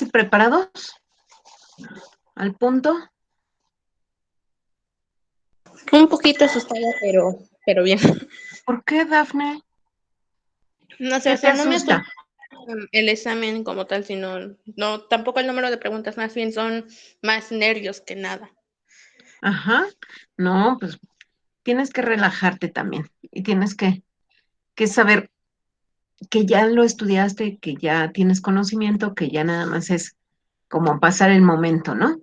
preparados? ¿Al punto? Un poquito asustada, pero bien. ¿Por qué, Dafne? No sé, ¿Qué o te sea, no me asusta asusta? el examen como tal, sino, no, tampoco el número de preguntas, más bien son más nervios que nada. Ajá. No, pues tienes que relajarte también y tienes que saber que ya lo estudiaste, que ya tienes conocimiento, que ya nada más es como pasar el momento, ¿no?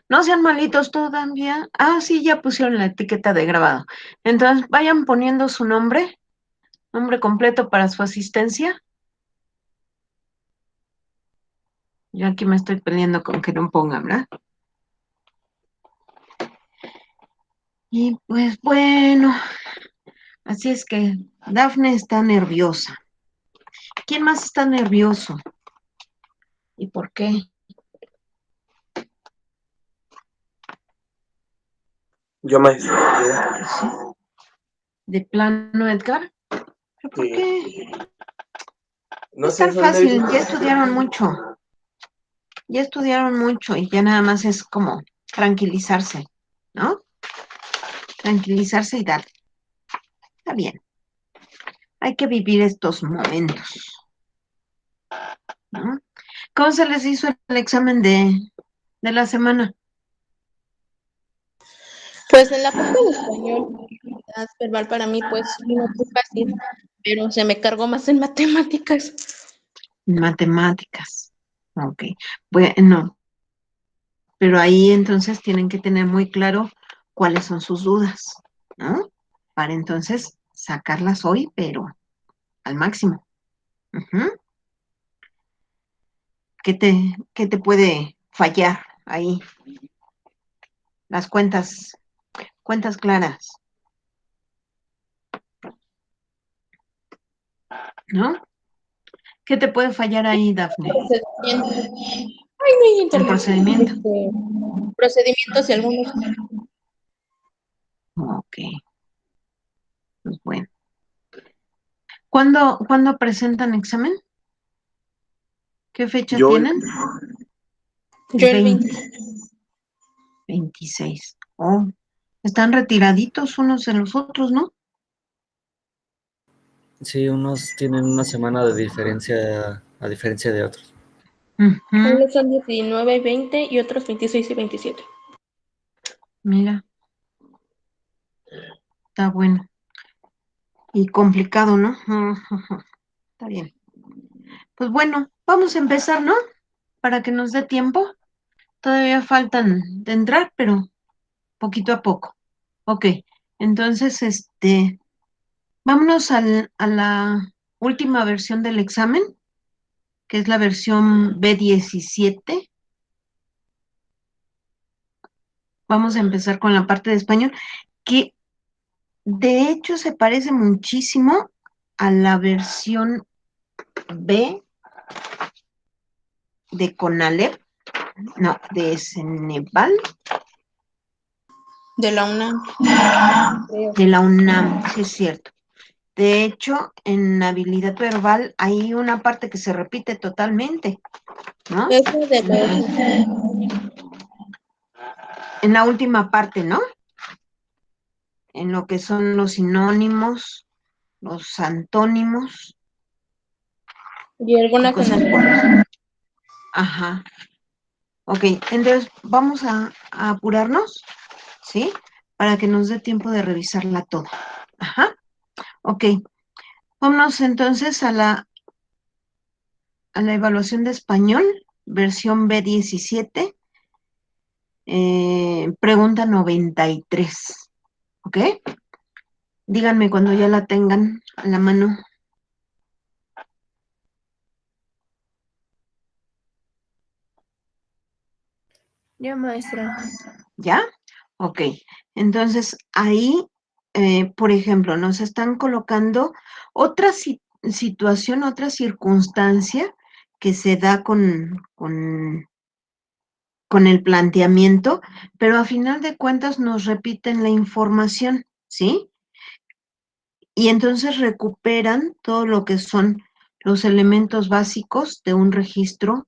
No sean malitos todavía. Ah, sí, ya pusieron la etiqueta de grabado. Entonces, vayan poniendo su nombre completo para su asistencia. Yo aquí me estoy peleando con que no pongan, ¿verdad? Y pues bueno, así es que Dafne está nerviosa. ¿Quién más está nervioso? ¿Y por qué? Yo, maestro. ¿De plano, Edgar? ¿Pero por Sí. qué? No Es sé, tan son fácil, nervios. ya estudiaron mucho. Ya estudiaron mucho y ya nada más es como tranquilizarse, ¿no? Tranquilizarse y dar. Está bien. Hay que vivir estos momentos, ¿no? ¿Cómo se les hizo el examen de la semana? Pues en la parte de español, verbal para mí, pues no fue fácil, pero se me cargó más en matemáticas. Matemáticas. Ok. Bueno, pero ahí entonces tienen que tener muy claro cuáles son sus dudas, ¿no? Para entonces sacarlas hoy, pero al máximo. Ujú. ¿Qué te puede fallar ahí? Las cuentas claras, ¿no? ¿Qué te puede fallar ahí, Dafne? Procedimiento. Ay, no hay El internet. procedimiento. Procedimientos y algunos. Ok, pues bueno. ¿Cuándo presentan examen? ¿Qué fecha Yo, tienen? El Yo el 20. 20, 26. Oh, están retiraditos unos de los otros, ¿no? Sí, unos tienen una semana de diferencia a diferencia de otros. Ujú. Unos son 19 y 20 y otros 26 y 27. Mira, está bueno. Y complicado, ¿no? Ujú. Está bien. Pues bueno, vamos a empezar, ¿no? Para que nos dé tiempo. Todavía faltan de entrar, pero poquito a poco. Ok, entonces, vámonos a la última versión del examen, que es la versión B17. Vamos a empezar con la parte de español, que de hecho se parece muchísimo a la versión B de CONALEP, no, de Ceneval, De la UNAM, creo. de la UNAM, sí es cierto. De hecho, en habilidad verbal hay una parte que se repite totalmente, ¿no? Eso de los. En la última parte, ¿no? En lo que son los sinónimos, los antónimos Y y alguna con cosas por eso. Ajá. Ok, entonces vamos a apurarnos, ¿sí? Para que nos dé tiempo de revisarla toda. Ajá. Ok. Vámonos entonces a la evaluación de español, versión B17, pregunta 93. ¿Ok? Díganme cuando ya la tengan a la mano. Ya, maestra. ¿Ya? Ok. Entonces, ahí, por ejemplo, nos están colocando otra situación, otra circunstancia que se da con el planteamiento, pero a final de cuentas nos repiten la información, ¿sí? Y entonces recuperan todo lo que son los elementos básicos de un registro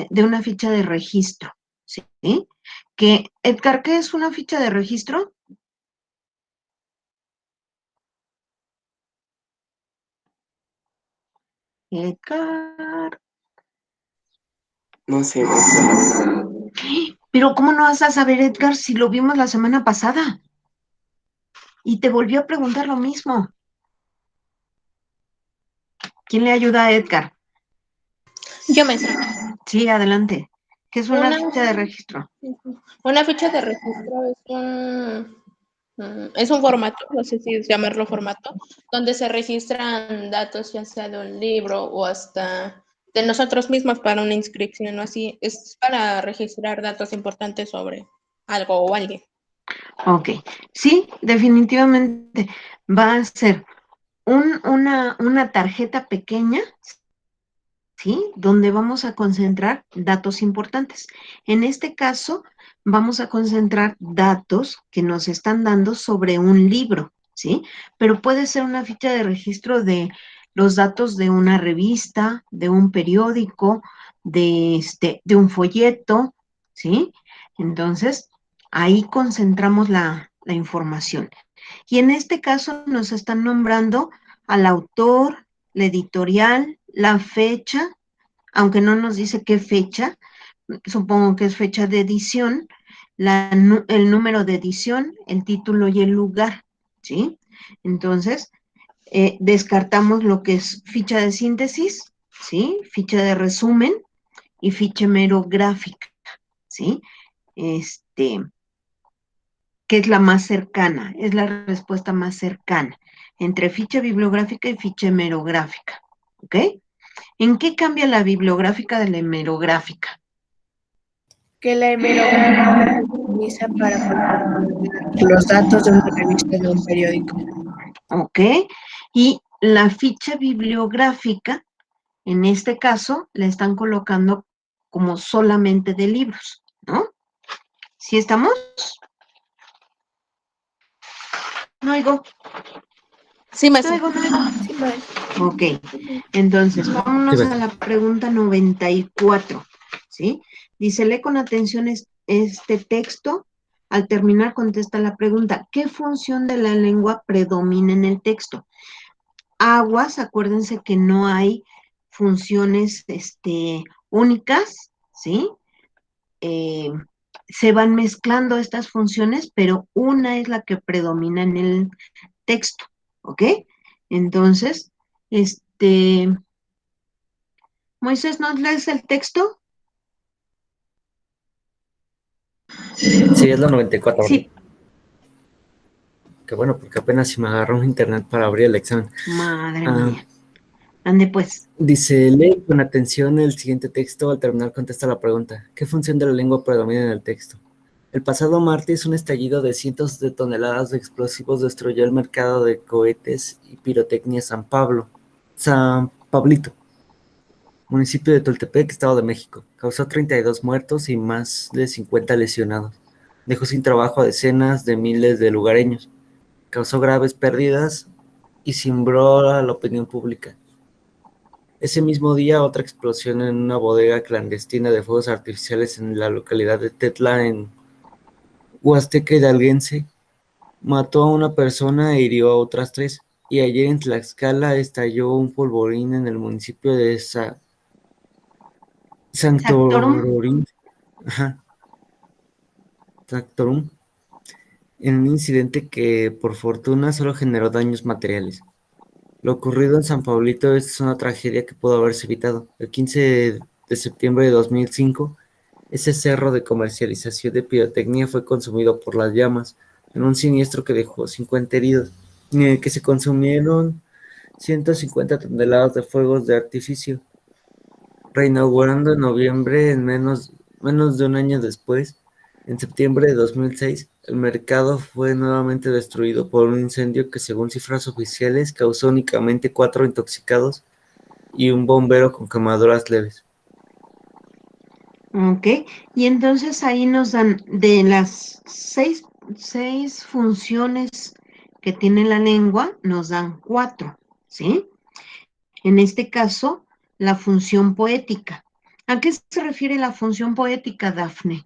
de una ficha de registro, ¿sí? Que, Edgar, ¿qué es una ficha de registro? Edgar. No sé, maestra, la verdad. Pero ¿cómo no vas a saber, Edgar, si lo vimos la semana pasada? Y te volvió a preguntar lo mismo. ¿Quién le ayuda a Edgar? Yo, maestra. Sí, adelante. ¿Qué es una Una, ficha de registro? una ficha de registro es un formato, no sé si llamarlo formato, donde se registran datos ya sea de un libro o hasta de nosotros mismos para una inscripción o así. Es para registrar datos importantes sobre algo o alguien. Ok, sí, definitivamente va a ser una tarjeta pequeña, ¿sí? Donde vamos a concentrar datos importantes. En este caso, vamos a concentrar datos que nos están dando sobre un libro, ¿sí? Pero puede ser una ficha de registro de los datos de una revista, de un periódico, de un folleto, ¿sí? Entonces, ahí concentramos la información. Y en este caso nos están nombrando al autor, la editorial, la fecha, aunque no nos dice qué fecha, supongo que es fecha de edición, el número de edición, el título y el lugar, ¿sí? Entonces, descartamos lo que es ficha de síntesis, ¿sí? Ficha de resumen y ficha merográfica, ¿sí? Este, que es la más cercana, es la respuesta más cercana entre ficha bibliográfica y ficha hemerográfica, ¿ok? ¿En qué cambia la bibliográfica de la hemerográfica? Que la hemerográfica se utiliza para proporcionar los datos de una revista de un periódico. ¿Ok? Y la ficha bibliográfica, en este caso, la están colocando como solamente de libros, ¿no? ¿Sí estamos? No oigo, Sí, no maestra. oigo, no oigo. Sí, maestra. Ok, entonces Sí, vámonos a maestra. la pregunta 94, ¿sí? Dice, lee con atención este texto. Al terminar, contesta la pregunta, ¿qué función de la lengua predomina en el texto? Aguas, acuérdense que no hay funciones únicas, ¿sí? Eh, se van mezclando estas funciones, pero una es la que predomina en el texto, ¿ok? Entonces, Moisés, ¿nos lees el texto? Sí, es la 94, ¿verdad? Sí. Qué bueno, porque apenas si me agarró un internet para abrir el examen. Madre Ah, mía. Ande pues. dice, lee con atención el siguiente texto. Al terminar, contesta la pregunta. ¿Qué función de la lengua predomina en el texto? El pasado martes, un estallido de cientos de toneladas de explosivos destruyó el mercado de cohetes y pirotecnia San Pablito, municipio de Toltepec, Estado de México. Causó 32 muertos y más de 50 lesionados. Dejó sin trabajo a decenas de miles de lugareños. Causó graves pérdidas y cimbró a la opinión pública. Ese mismo día, otra explosión en una bodega clandestina de fuegos artificiales en la localidad de Tetla, en Huasteca Hidalguense, mató a una persona e hirió a otras tres. Y ayer en Tlaxcala estalló un polvorín en el municipio de Sactorum. Santorín, Tractorum, en un incidente que por fortuna solo generó daños materiales. Lo ocurrido en San Pablito es una tragedia que pudo haberse evitado. El 15 de septiembre de 2005, ese cerro de comercialización de pirotecnia fue consumido por las llamas, en un siniestro que dejó 50 heridos, en el que se consumieron 150 toneladas de fuegos de artificio. Reinaugurando en noviembre, menos de un año después, en septiembre de 2006, el mercado fue nuevamente destruido por un incendio que, según cifras oficiales, causó únicamente 4 intoxicados y un bombero con quemaduras leves. Ok. Y entonces ahí nos dan de las seis funciones que tiene la lengua, nos dan 4, ¿sí? En este caso, la función poética. ¿A qué se refiere la función poética, Dafne?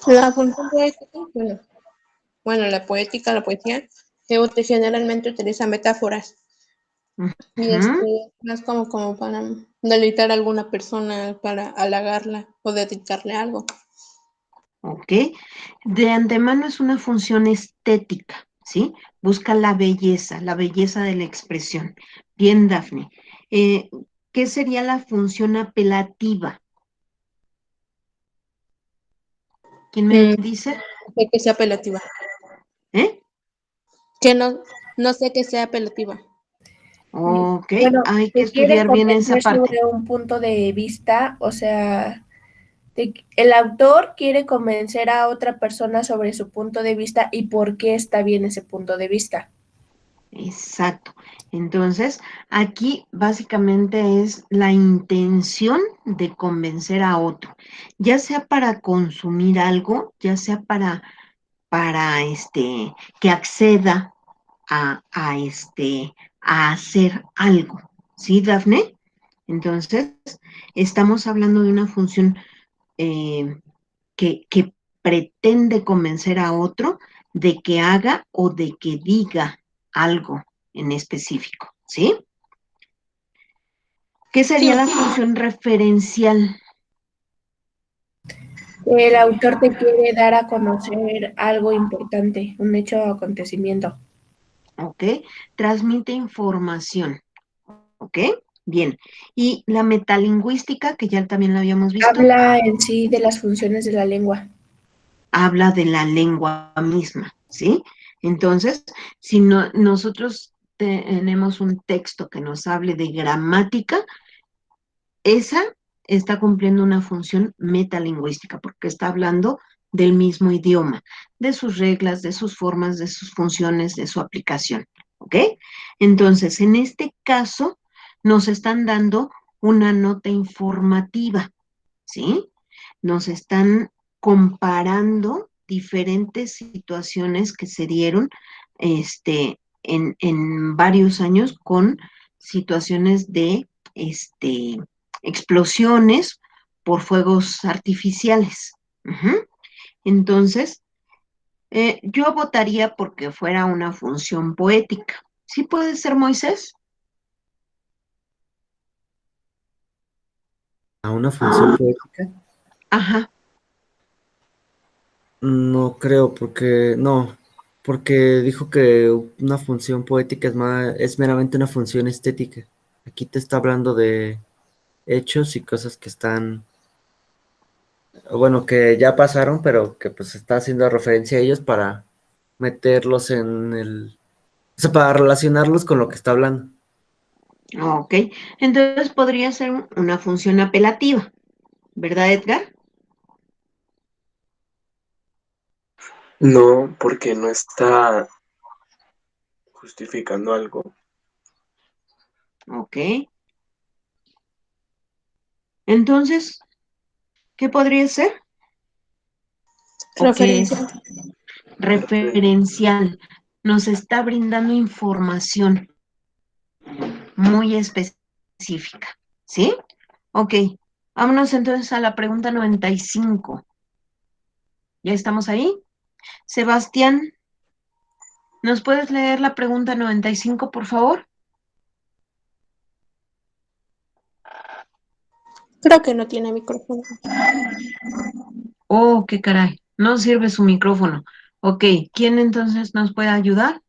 La función poética, la poética, la poesía, generalmente utiliza metáforas. Y Ujú. no es como para deleitar a alguna persona, para halagarla o dedicarle algo. ¿Ok? De antemano es una función estética, ¿sí? Busca la belleza de la expresión. Bien, Dafne. Eh, ¿Qué sería la función apelativa? ¿Quién me Mm, dice? sé que sea apelativa. ¿Eh? Que no sé que sea apelativa. Ok, Bueno, hay que te quiere estudiar bien esa convencer parte. sobre un punto de vista, o sea, el autor quiere convencer a otra persona sobre su punto de vista y por qué está bien ese punto de vista. Exacto. Entonces, aquí básicamente es la intención de convencer a otro, ya sea para consumir algo, ya sea para que acceda a hacer algo. ¿Sí, Dafne? Entonces, estamos hablando de una función eh, que pretende convencer a otro de que haga o de que diga algo en específico, ¿sí? ¿Qué sería Sí, la función referencial? El autor te quiere dar a conocer algo importante, un hecho o acontecimiento. ¿Ok? Transmite información, ¿ok? Bien. Y la metalingüística, que ya también la habíamos visto, Habla en sí de las funciones de la lengua. habla de la lengua misma, ¿sí? Entonces, si nosotros tenemos un texto que nos hable de gramática, esa está cumpliendo una función metalingüística porque está hablando del mismo idioma, de sus reglas, de sus formas, de sus funciones, de su aplicación, ¿ok? Entonces, en este caso, nos están dando una nota informativa, ¿sí? Nos están comparando diferentes situaciones que se dieron en varios años con situaciones de explosiones por fuegos artificiales. Ujú. Entonces, yo votaría porque fuera una función poética. ¿Sí puede ser, Moisés? ¿A una función poética? Ajá. No creo, porque dijo que una función poética es meramente una función estética. Aquí te está hablando de hechos y cosas que están, bueno, que ya pasaron, pero que pues está haciendo referencia a ellos para meterlos o sea, para relacionarlos con lo que está hablando. Ok. Entonces podría ser una función apelativa, ¿verdad, Edgar? No, porque no está justificando algo. Ok. Entonces, ¿qué podría ser? ¿O qué referencia. es? Referencial. Nos está brindando información muy específica, ¿sí? Ok. Vámonos entonces a la pregunta 95. ¿Ya estamos ahí? Sebastián, ¿nos puedes leer la pregunta 95, por favor? Creo que no tiene micrófono. Oh, qué caray. No sirve su micrófono. Ok. ¿Quién entonces nos puede ayudar?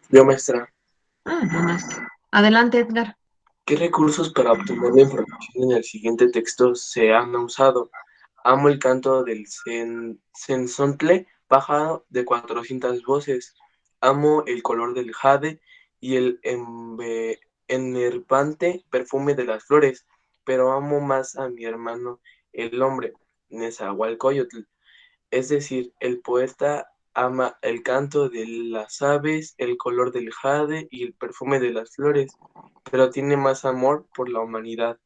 Yo, maestra, Ah, no más. Adelante, Edgar. ¿qué recursos para obtener la información en el siguiente texto se han usado? Amo el canto del censontle pájaro de 400 voces. Amo el color del jade y el enervante perfume de las flores, pero amo más a mi hermano el hombre, Nezahualcóyotl. Es decir, el poeta ama el canto de las aves, el color del jade y el perfume de las flores, pero tiene más amor por la humanidad.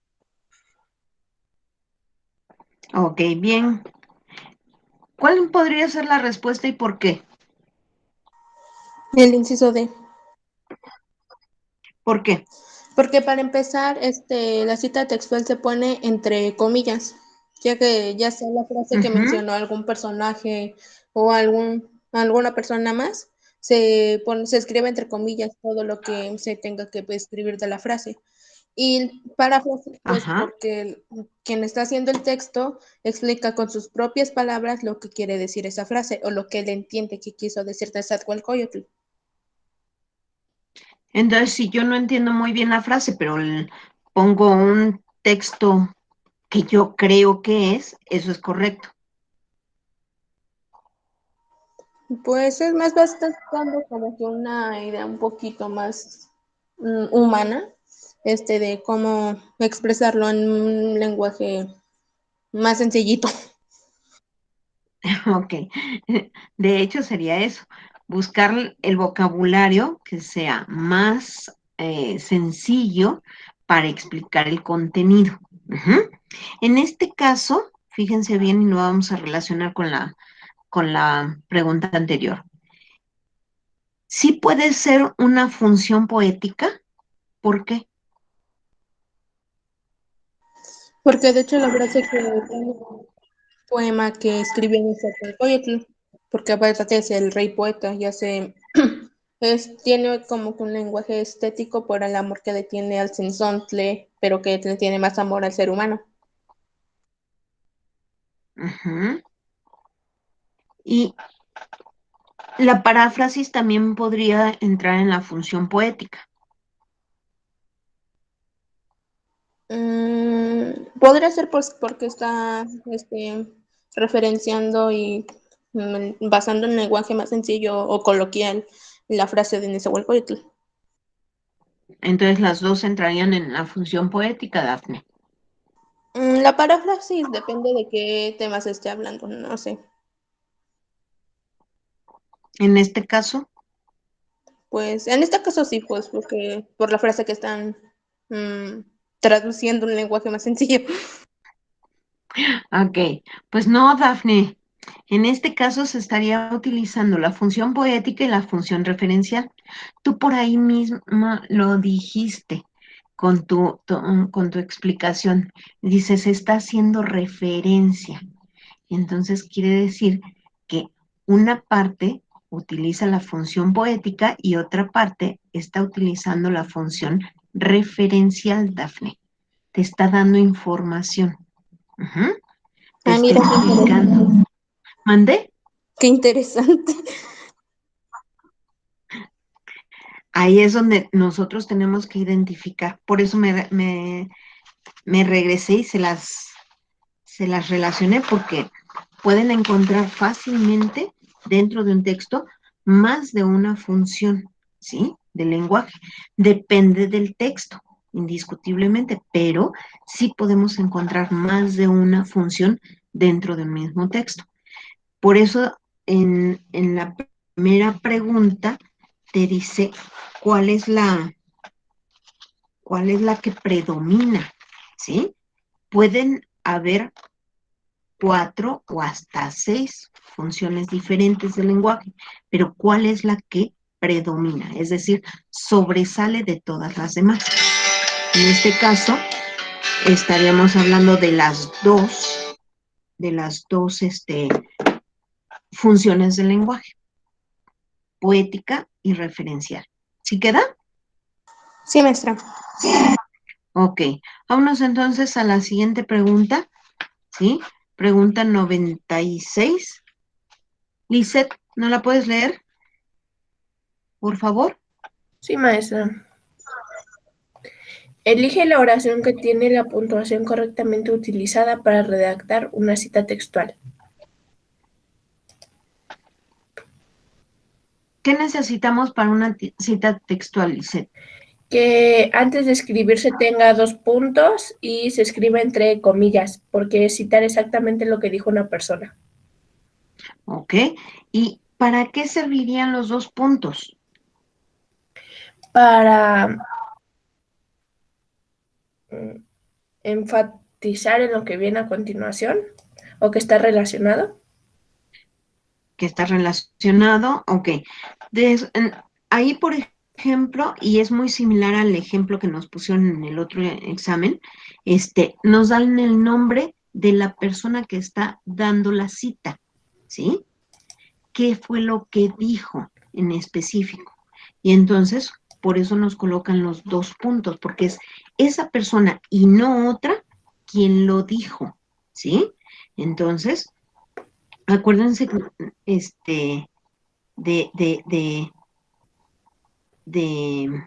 Ok, bien. ¿Cuál podría ser la respuesta y por qué? El inciso D. ¿Por qué? Porque para empezar, la cita textual se pone entre comillas, ya que ya sea la frase que Ujú, mencionó algún personaje o alguna persona más, se escribe entre comillas todo lo que se tenga que escribir de la frase. Y paráfrasis, pues ajá. porque quien está haciendo el texto explica con sus propias palabras lo que quiere decir esa frase o lo que él entiende que quiso decir Quetzalcóyotl. Entonces, si yo no entiendo muy bien la frase, pero pongo un texto que yo creo que es, eso es correcto. Pues es más bastante dando como que una idea un poquito más humana, de cómo expresarlo en un lenguaje más sencillito. Ok. De hecho, sería eso, buscar el vocabulario que sea más sencillo para explicar el contenido. Ujú. En este caso, fíjense bien y lo vamos a relacionar con la pregunta anterior. Sí puede ser una función poética. ¿Por qué? Porque de hecho la frase que tiene un poema que escribió Nezahualcóyotl, porque aparte es el rey poeta, ya se tiene como que un lenguaje estético por el amor que le tiene al sensontle, pero que le tiene más amor al ser humano. Ujú. Y la paráfrasis también podría entrar en la función poética. Podría ser pues porque está referenciando y basando en un lenguaje más sencillo o coloquial la frase de Nezahualcóyotl. Entonces las dos entrarían en la función poética, Dafne. La paráfrasis depende de qué temas esté hablando, no sé. En este caso, Pues en este caso sí, pues porque por la frase que están mm, traduciendo un lenguaje más sencillo. ok, pues no, Dafne. En este caso se estaría utilizando la función poética y la función referencial. Tú por ahí mismo lo dijiste con tu explicación. Dices, está haciendo referencia. Entonces quiere decir que una parte utiliza la función poética y otra parte está utilizando la función referencial, Dafne. Te está dando información. Ujú. Te Ah, está mira, explicando. ¿Mandé? qué interesante. Ahí es donde nosotros tenemos que identificar. Por eso me regresé y se las relacioné porque pueden encontrar fácilmente dentro de un texto más de una función, ¿sí? Del lenguaje. Depende del texto, indiscutiblemente, pero sí podemos encontrar más de una función dentro de un mismo texto. Por eso en la primera pregunta te dice cuál es cuál es la que predomina, ¿sí? Pueden haber 4 o hasta 6 funciones diferentes del lenguaje, pero ¿cuál es la que predomina? Es decir, sobresale de todas las demás. En este caso, estaríamos hablando de las dos funciones del lenguaje, poética y referencial. ¿Sí queda? Sí, maestra. Ok, vámonos entonces a la siguiente pregunta, ¿sí? Pregunta 96. Lisette, ¿no la puedes leer, por favor? Sí, maestra. Elige la oración que tiene la puntuación correctamente utilizada para redactar una cita textual. ¿Qué necesitamos para una cita textual, Lisette? Que antes de escribirse tenga 2 puntos y se escriba entre comillas, porque es citar exactamente lo que dijo una persona. ¿Ok? ¿Y para qué servirían los 2 puntos? Para enfatizar en lo que viene a continuación o que está relacionado. Que está relacionado, ok. Ahí, por ejemplo, y es muy similar al ejemplo que nos pusieron en el otro examen, nos dan el nombre de la persona que está dando la cita, ¿sí? ¿Qué fue lo que dijo en específico? Y entonces, por eso nos colocan los 2 puntos, porque es esa persona y no otra quien lo dijo, ¿sí? Entonces, acuérdense que, de, de, de, de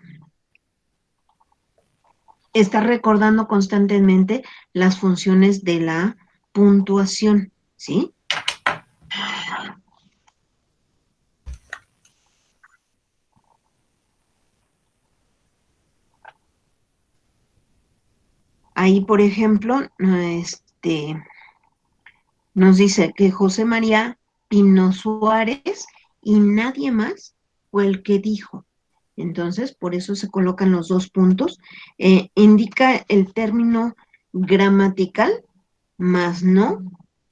estar recordando constantemente las funciones de la puntuación, ¿sí? Ahí, por ejemplo, nos dice que José María Pino Suárez y nadie más fue el que dijo. Entonces, por eso se colocan los 2 puntos. Indica el término gramatical, más no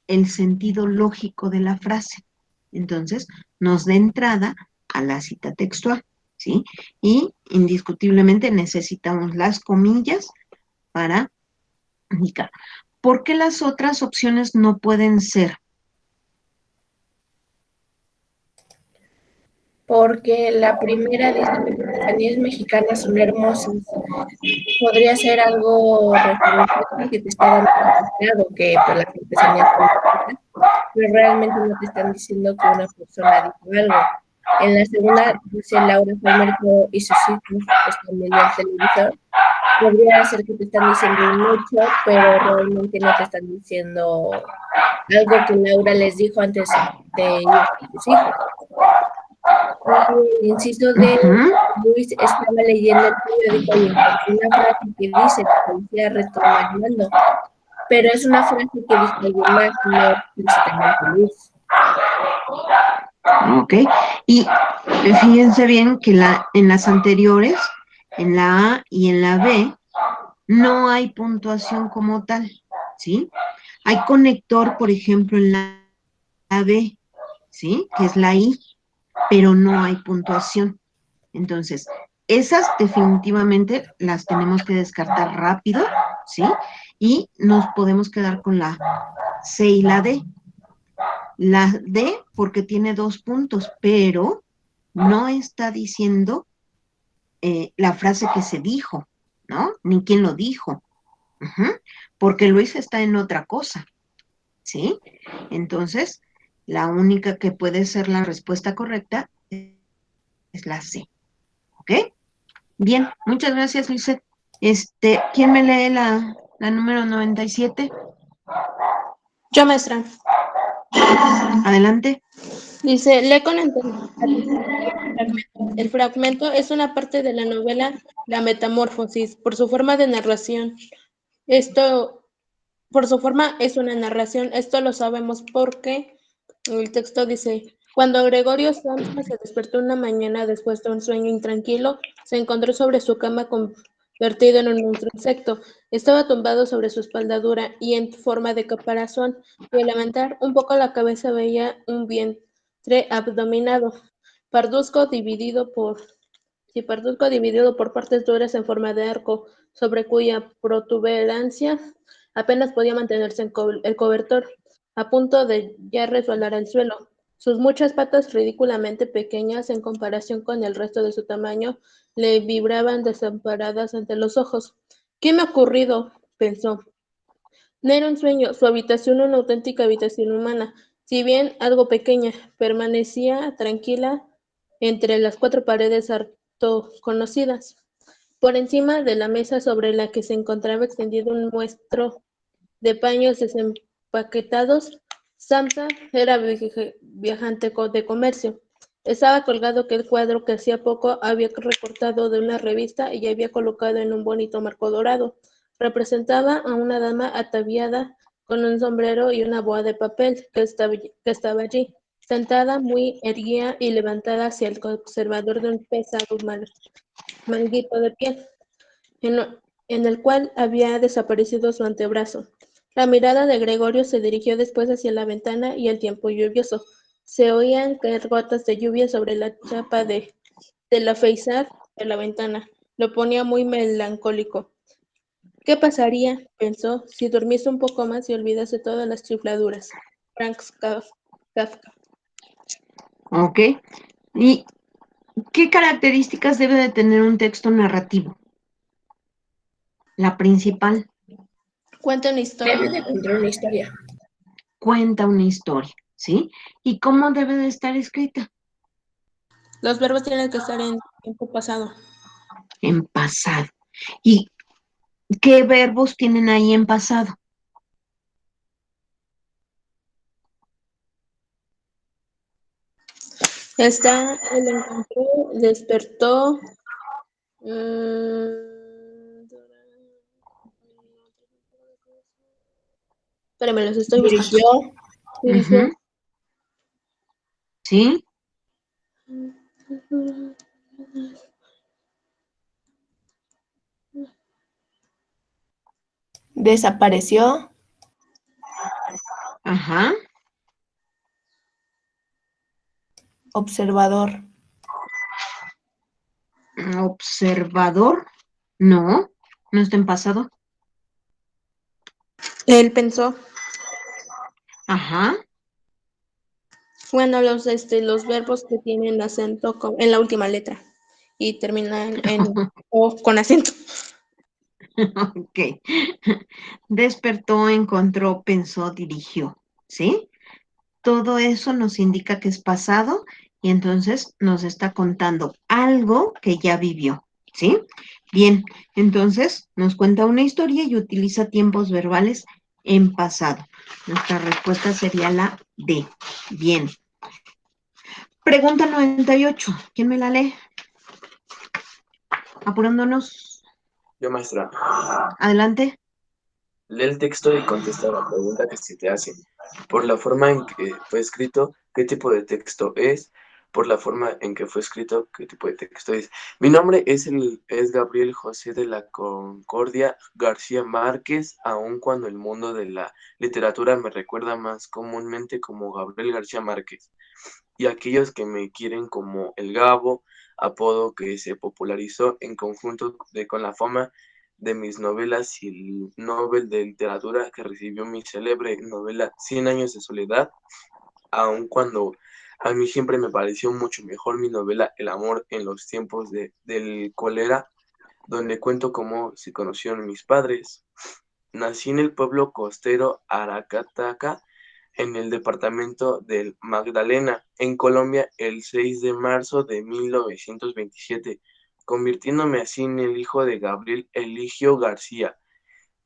el sentido lógico de la frase. Entonces, nos da entrada a la cita textual, ¿sí? Y indiscutiblemente necesitamos las comillas para indicar. ¿Por qué las otras opciones no pueden ser? Porque la primera dice que las artesanías mexicanas son hermosas. Podría ser algo referente a que te está dando claro que pues, las artesanías son hermosas, pero realmente no te están diciendo que una persona dijo algo. En la segunda dice Laura fue al mercado y sus hijos están viendo el televisor. Podría ser que te están diciendo un hecho, pero realmente no te están diciendo algo que Laura les dijo antes de ir a sus hijos. Y el inciso de Luis estaba leyendo el periódico y encontró una frase que dice la policía retornó al mando, pero es una frase que dijo alguien más, no explícitamente Luis. Ok, y fíjense bien que en las anteriores, en la A y en la B, no hay puntuación como tal, ¿sí? Hay conector, por ejemplo, en la B, ¿sí? Que es la I, pero no hay puntuación. Entonces, esas definitivamente las tenemos que descartar rápido, ¿sí? Y nos podemos quedar con la C y la D. La D porque tiene 2 puntos, pero no está diciendo la frase que se dijo, ¿no? Ni quién lo dijo. Porque Luis está en otra cosa, ¿sí? Entonces, la única que puede ser la respuesta correcta es la C, ¿ok? Bien, muchas gracias, Lizeth. ¿Quién me lee la número 97? Yo, maestra. Adelante. Dice, lee con atención el fragmento. El fragmento es una parte de la novela La Metamorfosis, por su forma de narración. Por su forma es una narración, esto lo sabemos porque el texto dice, cuando Gregorio Samsa se despertó una mañana después de un sueño intranquilo, se encontró sobre su cama convertido en un monstruo insecto. Estaba tumbado sobre su espalda dura y en forma de caparazón, y al levantar un poco la cabeza veía un vientre abdominado, parduzco dividido por partes duras en forma de arco, sobre cuya protuberancia apenas podía mantenerse el cobertor, a punto de ya resbalar al suelo. Sus muchas patas, ridículamente pequeñas en comparación con el resto de su tamaño, le vibraban desamparadas ante los ojos. ¿Qué me ha ocurrido?, pensó. No era un sueño, su habitación una auténtica habitación humana, si bien algo pequeña, permanecía tranquila entre las 4 paredes harto conocidas. Por encima de la mesa sobre la que se encontraba extendido un muestro de paños desempaquetados, Samsa era viajante de comercio. Estaba colgado aquel cuadro que hacía poco había recortado de una revista y había colocado en un bonito marco dorado. Representaba a una dama ataviada con un sombrero y una boa de papel que estaba allí, sentada muy erguida y levantada hacia el conservador de un pesado manguito de piel, en el cual había desaparecido su antebrazo. La mirada de Gregorio se dirigió después hacia la ventana y el tiempo lluvioso. Se oían caer gotas de lluvia sobre la chapa del alféizar de la ventana. Lo ponía muy melancólico. ¿Qué pasaría, pensó, si durmiese un poco más y olvidase todas las chifladuras? Kafka. Ok. ¿Y qué características debe de tener un texto narrativo? La principal, Cuenta una Debe historia. de contar una historia. cuenta una historia, ¿sí? ¿Y cómo debe de estar escrita? Los verbos tienen que estar en tiempo pasado. En pasado. ¿Y qué verbos tienen ahí en pasado? Está, él encontró, despertó. mm, Espérame, los estoy buscando. Dirigió. Ujú, ¿sí? Desapareció. Ajá. Observador. Observador. No, no está en pasado. Él pensó. Ajá. Bueno, los verbos que tienen acento en la última letra y terminan en o con acento. Ok. Despertó, encontró, pensó, dirigió, ¿sí? Todo eso nos indica que es pasado y entonces nos está contando algo que ya vivió, ¿sí? Bien, entonces nos cuenta una historia y utiliza tiempos verbales en pasado. Nuestra respuesta sería la D. Bien. Pregunta 98. ¿Quién me la lee? Apurándonos. Yo, maestra, Adelante. lee el texto y contesta la pregunta que se te hace. Por la forma en que fue escrito, ¿qué tipo de texto es? Por la forma en que fue escrito, ¿qué tipo de texto es? Mi nombre es Gabriel José de la Concordia García Márquez, aun cuando el mundo de la literatura me recuerda más comúnmente como Gabriel García Márquez, y aquellos que me quieren como el Gabo, apodo que se popularizó en conjunto con la fama de mis novelas y el Nobel de Literatura que recibió mi célebre novela Cien años de soledad, aun cuando a mí siempre me pareció mucho mejor mi novela El amor en los tiempos del cólera, donde cuento cómo se conocieron mis padres. Nací en el pueblo costero Aracataca, en el departamento del Magdalena, en Colombia, el 6 de marzo de 1927, convirtiéndome así en el hijo de Gabriel Eligio García,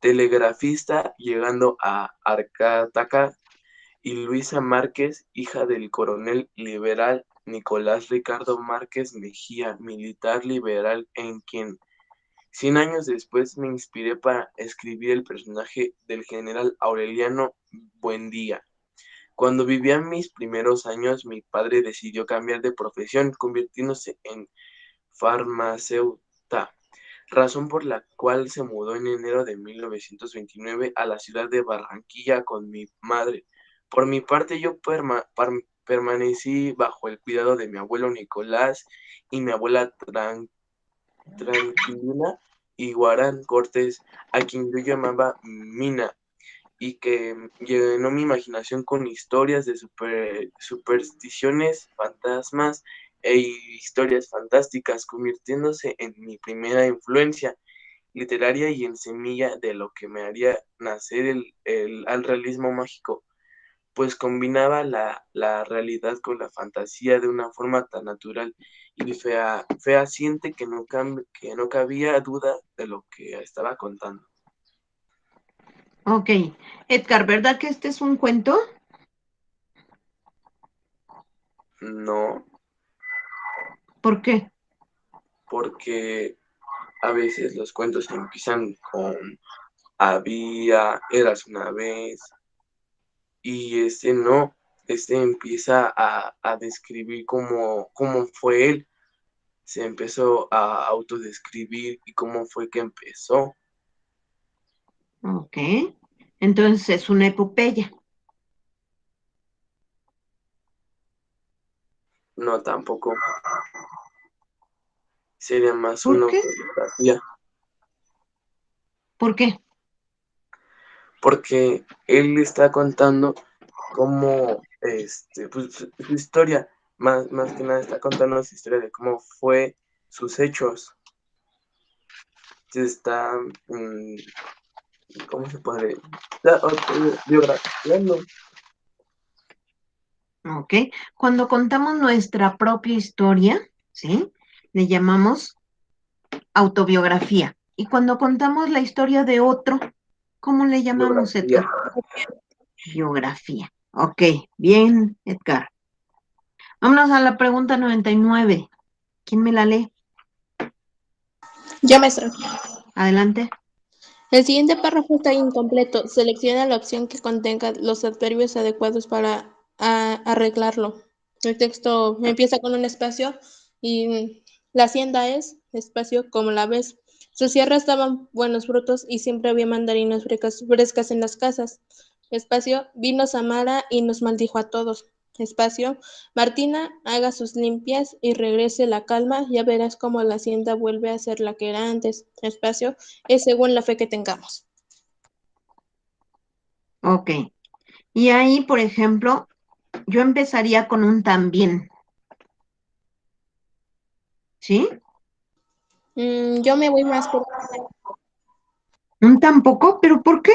telegrafista, llegando a Aracataca, y Luisa Márquez, hija del coronel liberal Nicolás Ricardo Márquez Mejía, militar liberal en quien 100 años después me inspiré para escribir el personaje del general Aureliano Buendía. Cuando vivía mis primeros años, mi padre decidió cambiar de profesión, convirtiéndose en farmacéuta, razón por la cual se mudó en enero de 1929 a la ciudad de Barranquilla con mi madre. Por mi parte, yo permanecí bajo el cuidado de mi abuelo Nicolás y mi abuela Tranquilina y Guarán Cortés, a quien yo llamaba Mina, y que llenó mi imaginación con historias de supersticiones, fantasmas e historias fantásticas, convirtiéndose en mi primera influencia literaria y en semilla de lo que me haría nacer al realismo mágico, pues combinaba la realidad con la fantasía de una forma tan natural y fehaciente que que no cabía duda de lo que estaba contando. Ok. Edgar, ¿verdad que este es un cuento? No, ¿Por qué? porque a veces los cuentos empiezan con había, eras una vez, y este no, este empieza a describir cómo fue él, se empezó a autodescribir y cómo fue que empezó. Ok. Entonces es una epopeya. No, tampoco. sería más ¿Por una qué? autobiografía, ¿Por qué? porque él está contando cómo, pues, su historia, más que nada está contando su historia de cómo fue sus hechos. Se está, ¿cómo se puede? Está autobiografiando. ¿Ok? Cuando contamos nuestra propia historia, ¿sí? Le llamamos autobiografía. Y cuando contamos la historia de otro, ¿cómo le llamamos, Biografía. Edgar? Biografía. Ok, bien, Edgar. Vámonos a la pregunta 99. ¿Quién me la lee? Ya, maestra. Adelante. El siguiente párrafo está incompleto. Selecciona la opción que contenga los adverbios adecuados para arreglarlo. El texto empieza con un espacio y la hacienda es, espacio, como la ves. Sus sierras daban buenos frutos y siempre había mandarinas frescas en las casas. Espacio, vino Samara y nos maldijo a todos. Espacio, Martina, haga sus limpias y regrese la calma, ya verás cómo la hacienda vuelve a ser la que era antes. Espacio, es según la fe que tengamos. Ok. Y ahí, por ejemplo, yo empezaría con un también. ¿Sí? Yo me voy más por... Un tampoco, pero ¿por qué?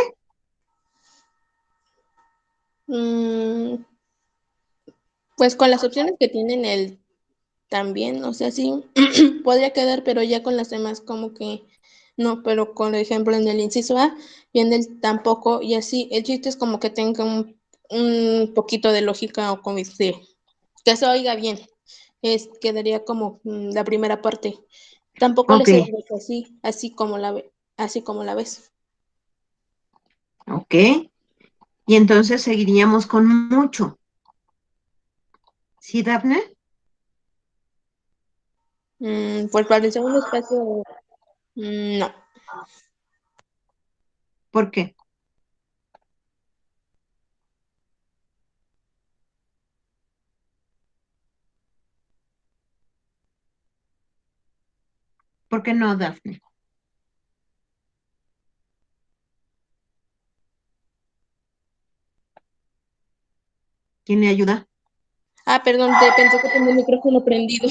mm, pues con las opciones que tienen el también, o sea, sí, podría quedar, pero ya con las demás como que no, pero por ejemplo en el inciso A viene el tampoco y así, el chiste es como que tenga un poquito de lógica o como decir, que se oiga bien, quedaría como la primera parte. Tampoco Ok, les dicho así, así como la ves. ok. Y entonces seguiríamos con mucho. ¿Sí, Dafne? Pues para el segundo espacio, no. ¿Por qué? ¿Por qué no, Dafne? ¿Quién le ayuda? Perdón, pensé que tenía el micrófono prendido.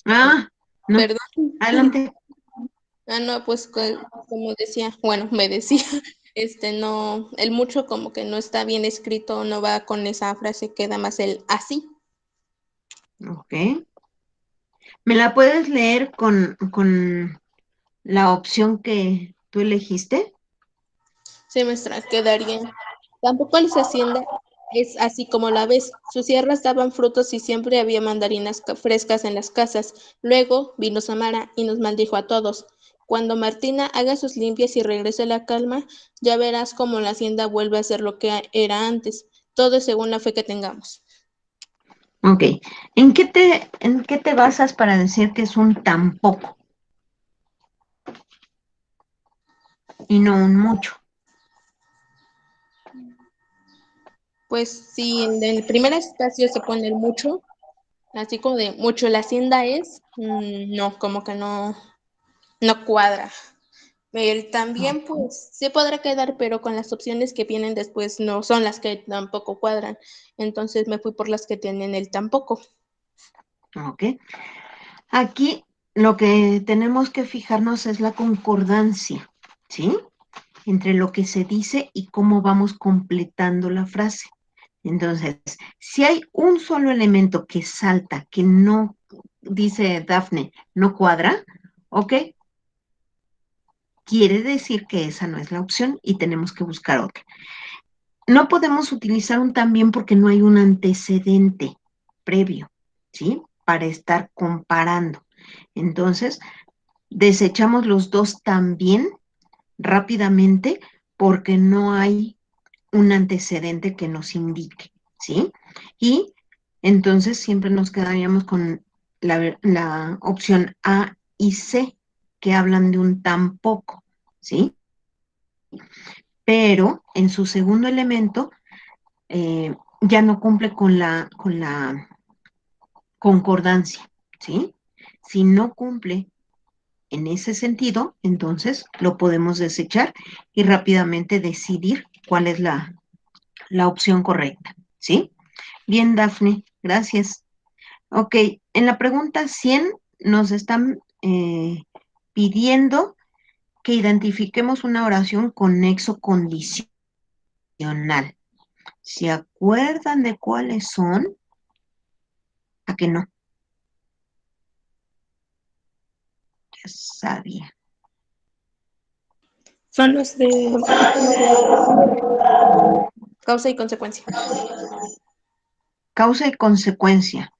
Ah, no. Perdón. Adelante. No, pues como decía, bueno, me decía, no, el mucho como que no está bien escrito, no va con esa frase, queda más el así. Ok. ¿Me la puedes leer con la opción que tú elegiste? Se muestra, quedaría. Tampoco les hacienda es así como la ves. Sus sierras daban frutos y siempre había mandarinas frescas en las casas. Luego vino Samara y nos maldijo a todos. Cuando Martina haga sus limpias y regrese la calma, ya verás cómo la hacienda vuelve a ser lo que era antes. Todo es según la fe que tengamos. Ok. ¿En qué te basas para decir que es un tampoco y no un mucho? Pues si en el primer espacio se pone el mucho, así como de mucho la hacienda es, no, como que no, no cuadra. El No. también, pues, sí podrá quedar, pero con las opciones que vienen después no son las que tampoco cuadran. Entonces me fui por las que tienen el tampoco. Ok. Aquí lo que tenemos que fijarnos es la concordancia, ¿sí? Entre lo que se dice y cómo vamos completando la frase. Entonces, si hay un solo elemento que salta, que no, dice Dafne, no cuadra, ¿ok? Quiere decir que esa no es la opción y tenemos que buscar otra. No podemos utilizar un también porque no hay un antecedente previo, ¿sí? Para estar comparando. Entonces, desechamos los dos también rápidamente porque no hay un antecedente que nos indique, ¿sí? Y entonces siempre nos quedaríamos con la opción A y C, que hablan de un tampoco, ¿sí? Pero en su segundo elemento ya no cumple con la concordancia, ¿sí? Si no cumple en ese sentido, entonces lo podemos desechar y rápidamente decidir cuál es la opción correcta, ¿sí? Bien, Dafne, gracias. Ok, en la pregunta 100 nos están pidiendo que identifiquemos una oración con nexo condicional. ¿Se acuerdan de cuáles son? ¿A que no? Ya sabía. Son los de causa y consecuencia. Causa y consecuencia.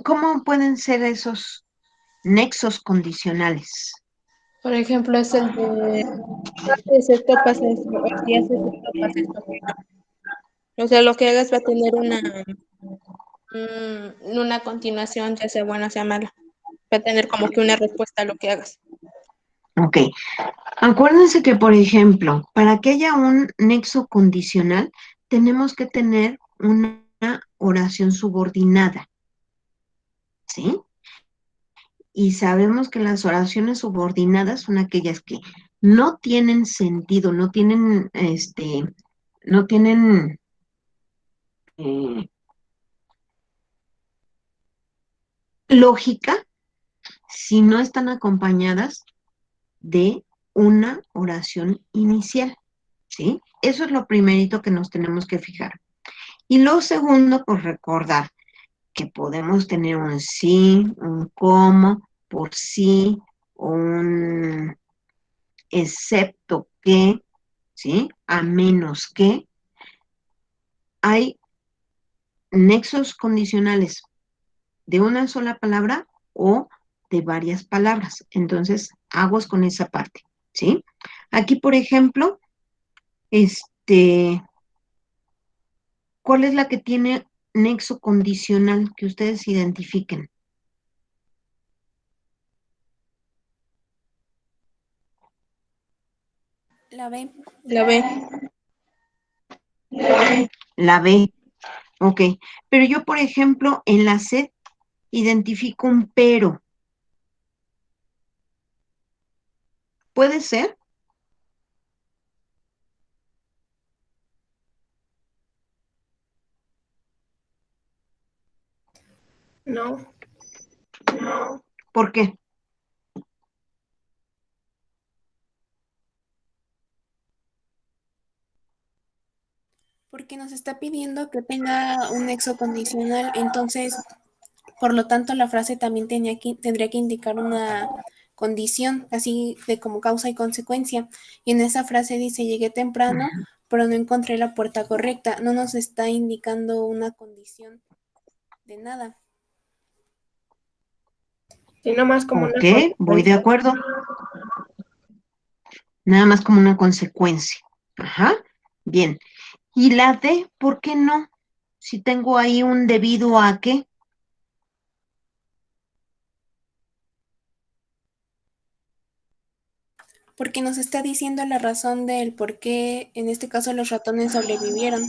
¿Cómo pueden ser esos nexos condicionales? Por ejemplo, es el de haces esto, pasa esto, o si haces esto, pasa esto. O sea, lo que hagas va a tener una continuación, ya sea buena o sea mala. Va a tener como que una respuesta a lo que hagas. Ok, acuérdense que, por ejemplo, para que haya un nexo condicional, tenemos que tener una oración subordinada, ¿sí? Y sabemos que las oraciones subordinadas son aquellas que no tienen sentido, no tienen eh, lógica si no están acompañadas de una oración inicial, ¿sí? Eso es lo primerito que nos tenemos que fijar. Y lo segundo, pues recordar que podemos tener un sí, un como, por sí, un excepto que, ¿sí? A menos que hay nexos condicionales de una sola palabra o de varias palabras. Entonces, aguas con esa parte, ¿sí? Aquí, por ejemplo, este, ¿cuál es la que tiene nexo condicional que ustedes identifiquen? La B. La B. La B, ok. Pero yo, por ejemplo, en la C identifico un pero. ¿Puede ser? No, ¿Por qué? porque nos está pidiendo que tenga un nexo condicional, entonces, por lo tanto, la frase también tendría que indicar una condición, así de como causa y consecuencia. Y en esa frase dice, llegué temprano, pero no encontré la puerta correcta. No nos está indicando una condición de nada. Sino más como una Ok, voy de consecuencia. acuerdo. Nada más como una consecuencia. Ajá, bien. ¿Y la D, por qué no? Si tengo ahí un debido a qué. Porque nos está diciendo la razón del por qué, en este caso, los ratones sobrevivieron.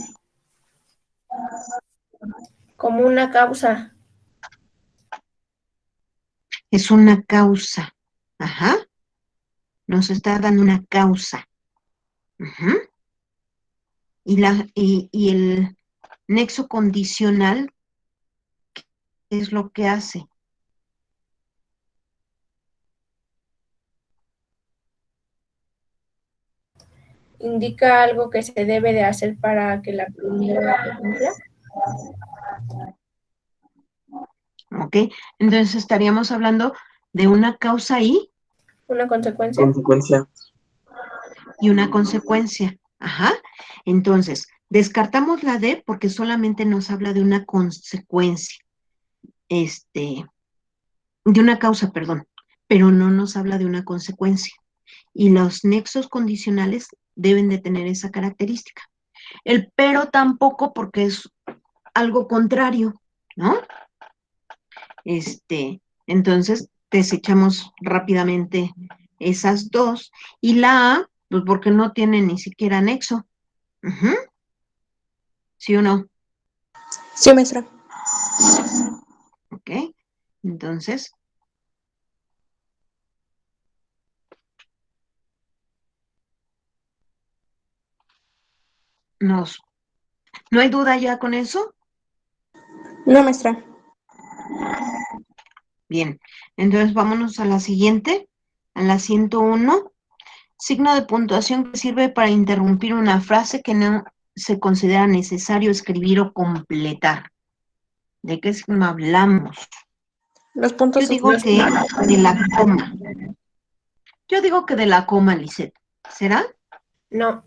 Como una causa. Es una causa. Ajá, nos está dando una causa. Ujú. Y el nexo condicional, ¿qué es lo que hace? Indica algo que se debe de hacer para que la primera se cumpla. ¿Ok? Entonces estaríamos hablando de una causa Una consecuencia. Consecuencia. y una consecuencia. Ajá. Entonces, descartamos la D porque solamente nos habla de una consecuencia, de una causa, perdón, pero no nos habla de una consecuencia. Y los nexos condicionales deben de tener esa característica. El pero tampoco porque es algo contrario, ¿no? Entonces desechamos rápidamente esas dos. Y la A, pues porque no tiene ni siquiera nexo. Ujú. ¿Sí o no? Sí, maestra. Ok. Entonces, nos... ¿No hay duda ya con eso? No, maestra. Bien, entonces vámonos a la siguiente, a la 101. Signo de puntuación que sirve para interrumpir una frase que no se considera necesario escribir o completar. ¿De qué signo hablamos? Los puntos Yo digo que de la coma. Yo digo que de la coma, Lisette. ¿Será? No,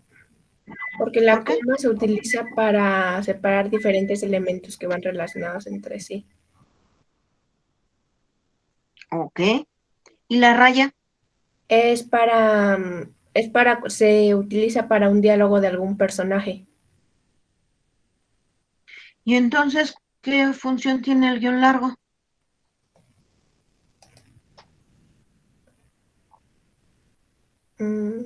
porque la ¿Por qué? coma se utiliza para separar diferentes elementos que van relacionados entre sí. Ok. ¿Y la raya? Se utiliza para un diálogo de algún personaje. ¿Y entonces qué función tiene el guión largo? Mm,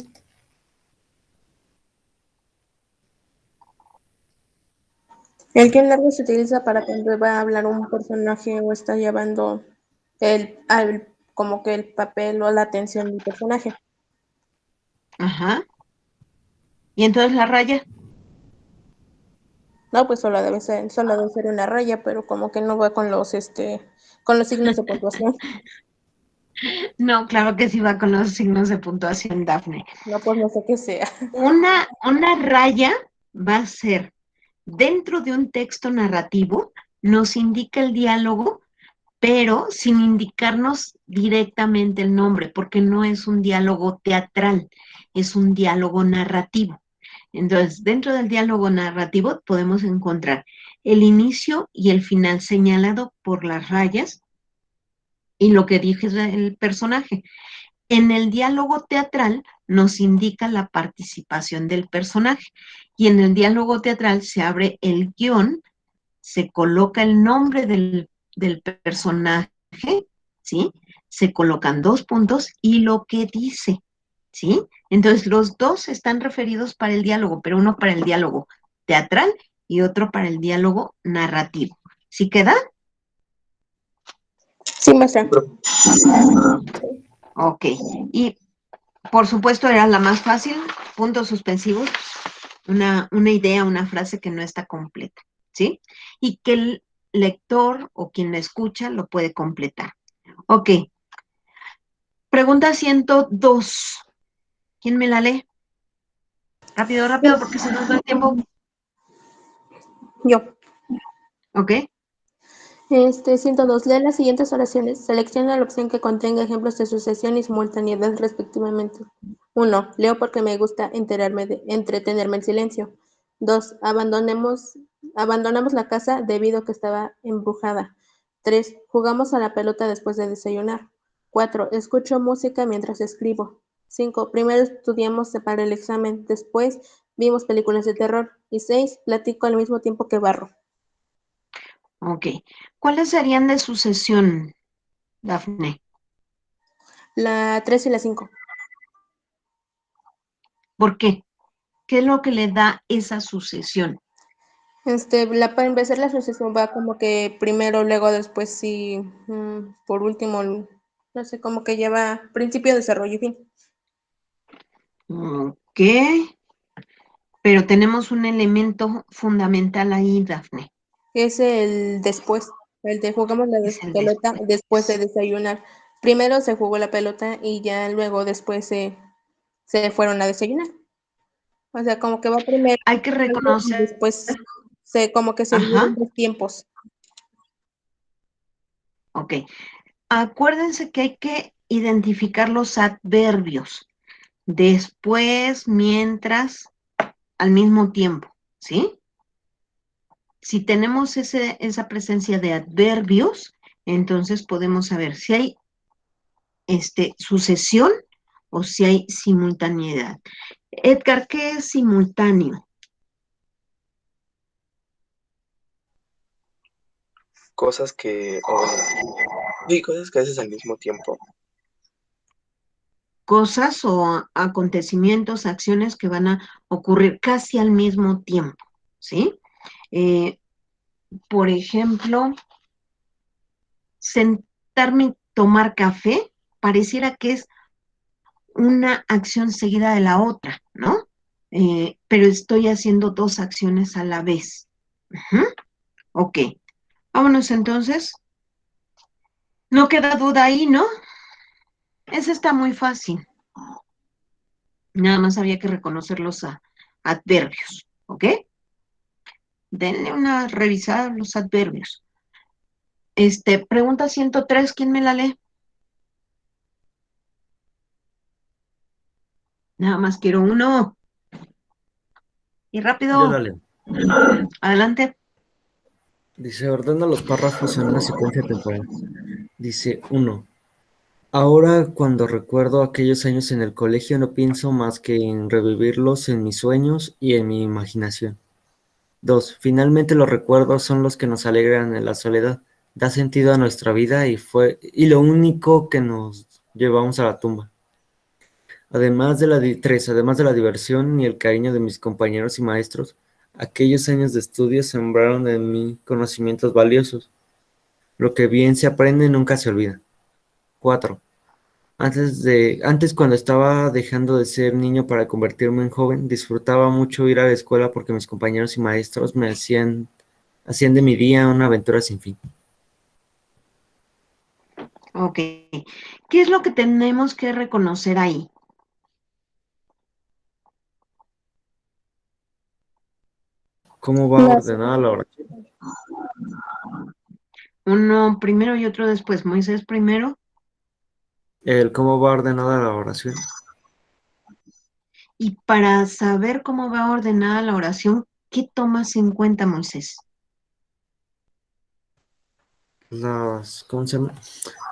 El guión largo se utiliza para cuando va a hablar un personaje o está llevando como que el papel o la atención del personaje. Ajá. ¿Y entonces la raya? No, pues solo debe ser una raya, pero como que no va con los signos de puntuación. No, claro que sí va con los signos de puntuación, Dafne. No, pues no sé qué sea. Una raya va a ser dentro de un texto narrativo, nos indica el diálogo, pero sin indicarnos directamente el nombre, porque no es un diálogo teatral, es un diálogo narrativo. Entonces, dentro del diálogo narrativo podemos encontrar el inicio y el final señalado por las rayas y lo que dije el personaje. En el diálogo teatral nos indica la participación del personaje y en el diálogo teatral se abre el guión, se coloca el nombre del personaje, ¿sí? Se colocan 2 puntos y lo que dice, ¿sí? Entonces los dos están referidos para el diálogo, pero uno para el diálogo teatral y otro para el diálogo narrativo. ¿Sí queda? Sí, maestra. Ok. Y por supuesto era la más fácil, puntos suspensivos, una idea, una frase que no está completa, ¿sí? Y que el lector o quien la escucha lo puede completar. Ok. Pregunta 102. ¿Quién me la lee? Rápido, rápido, porque se nos va el tiempo. Yo. Ok. 102. Lee las siguientes oraciones. Selecciona la opción que contenga ejemplos de sucesión y simultaneidad respectivamente. 1. Leo porque me gusta entretenerme en silencio. 2. Abandonamos la casa debido a que estaba embrujada. 3. Jugamos a la pelota después de desayunar. 4. Escucho música mientras escribo. 5. Primero estudiamos para el examen, después vimos películas de terror. Y 6. Platico al mismo tiempo que barro. Ok. ¿Cuáles serían de sucesión, Dafne? La 3 y la 5. ¿Por qué? ¿Qué es lo que le da esa sucesión? Para empezar la asociación va como que primero, luego, después sí, por último, no sé, como que lleva principio, desarrollo y fin. Ok. Pero tenemos un elemento fundamental ahí, Dafne. Es el después, el de jugamos la Es el pelota después. después de desayunar. Primero se jugó la pelota y ya luego después se fueron a desayunar. O sea, como que va primero Hay que algo y reconocer. después como que se dividen Ajá. los tiempos. Ok. Acuérdense que hay que identificar los adverbios. Después, mientras, al mismo tiempo, ¿sí? Si tenemos esa presencia de adverbios, entonces podemos saber si hay sucesión o si hay simultaneidad. Edgar, ¿qué es simultáneo? Cosas que, cosas que haces al mismo tiempo. Cosas o acontecimientos, acciones que van a ocurrir casi al mismo tiempo, ¿sí? Por ejemplo, sentarme y tomar café pareciera que es una acción seguida de la otra, ¿no? pero estoy haciendo dos acciones a la vez. Ujú. Ok, vámonos entonces. No queda duda ahí, ¿no? Ese está muy fácil. Nada más había que reconocer los adverbios, ¿ok? Denle una revisada a los adverbios. Pregunta 103, ¿quién me la lee? Nada más quiero uno. Y Yo rápido. la leo. Adelante. Dice, ordena los párrafos en una secuencia temporal. Dice, 1. Ahora, cuando recuerdo aquellos años en el colegio, no pienso más que en revivirlos en mis sueños y en mi imaginación. 2. Finalmente los recuerdos son los que nos alegran en la soledad, da sentido a nuestra vida y lo único que nos llevamos a la tumba. Además de la 3. Además de la diversión y el cariño de mis compañeros y maestros, aquellos años de estudio sembraron en mí conocimientos valiosos. Lo que bien se aprende nunca se olvida. 4. Antes cuando estaba dejando de ser niño para convertirme en joven, disfrutaba mucho ir a la escuela porque mis compañeros y maestros me hacían de mi día una aventura sin fin. Ok. ¿Qué es lo que tenemos que reconocer ahí? ¿Cómo va ordenada la oración? Uno primero y otro después. Moisés primero. ¿Cómo va ordenada la oración? Y para saber cómo va ordenada la oración, ¿qué tomas en cuenta, Moisés? ¿Cómo se llama?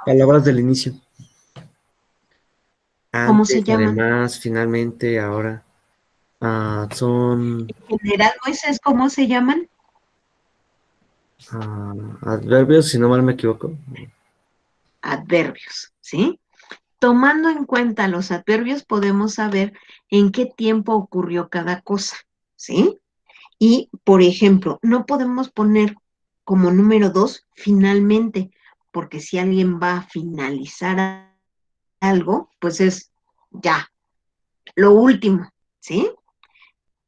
Palabras del inicio. ¿Cómo se Antes, llaman? además, finalmente, ahora. Son En general, Moisés, ¿cómo se llaman? adverbios, si no mal me equivoco. Adverbios, ¿sí? Tomando en cuenta los adverbios, podemos saber en qué tiempo ocurrió cada cosa, ¿sí? Y, por ejemplo, no podemos poner como número 2 finalmente, porque si alguien va a finalizar algo, pues es ya, lo último, ¿sí?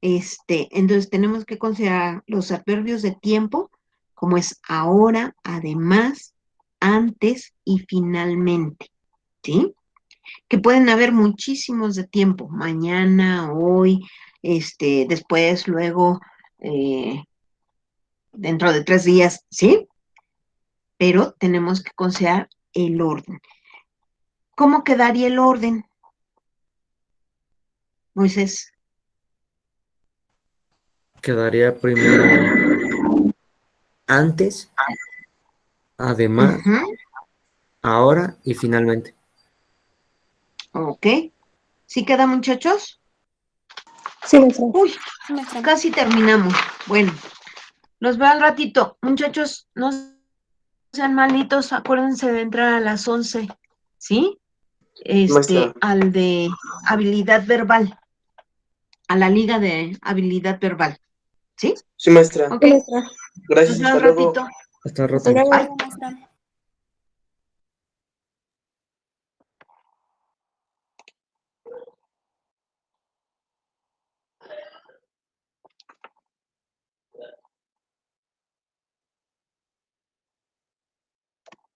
Entonces tenemos que considerar los adverbios de tiempo, como es ahora, además, antes y finalmente, ¿sí? Que pueden haber muchísimos de tiempo, mañana, hoy, después, luego, eh, dentro de 3 días, ¿sí? Pero tenemos que considerar el orden. ¿Cómo quedaría el orden, Moisés? Quedaría primero antes, además, Ujú. ahora y finalmente. Ok. ¿Sí queda, muchachos? Sí, maestra. Uy, Sí, maestra. casi terminamos. Bueno, los veo al ratito. Muchachos, no sean malitos, acuérdense de entrar a las 11, ¿sí? Maestra, Al de habilidad verbal, a la liga de habilidad verbal, ¿sí? sí, maestra. Ok, Sí, maestra. los Gracias, veo hasta al luego. ratito. Hasta el Hasta rato. luego, Bye. maestra.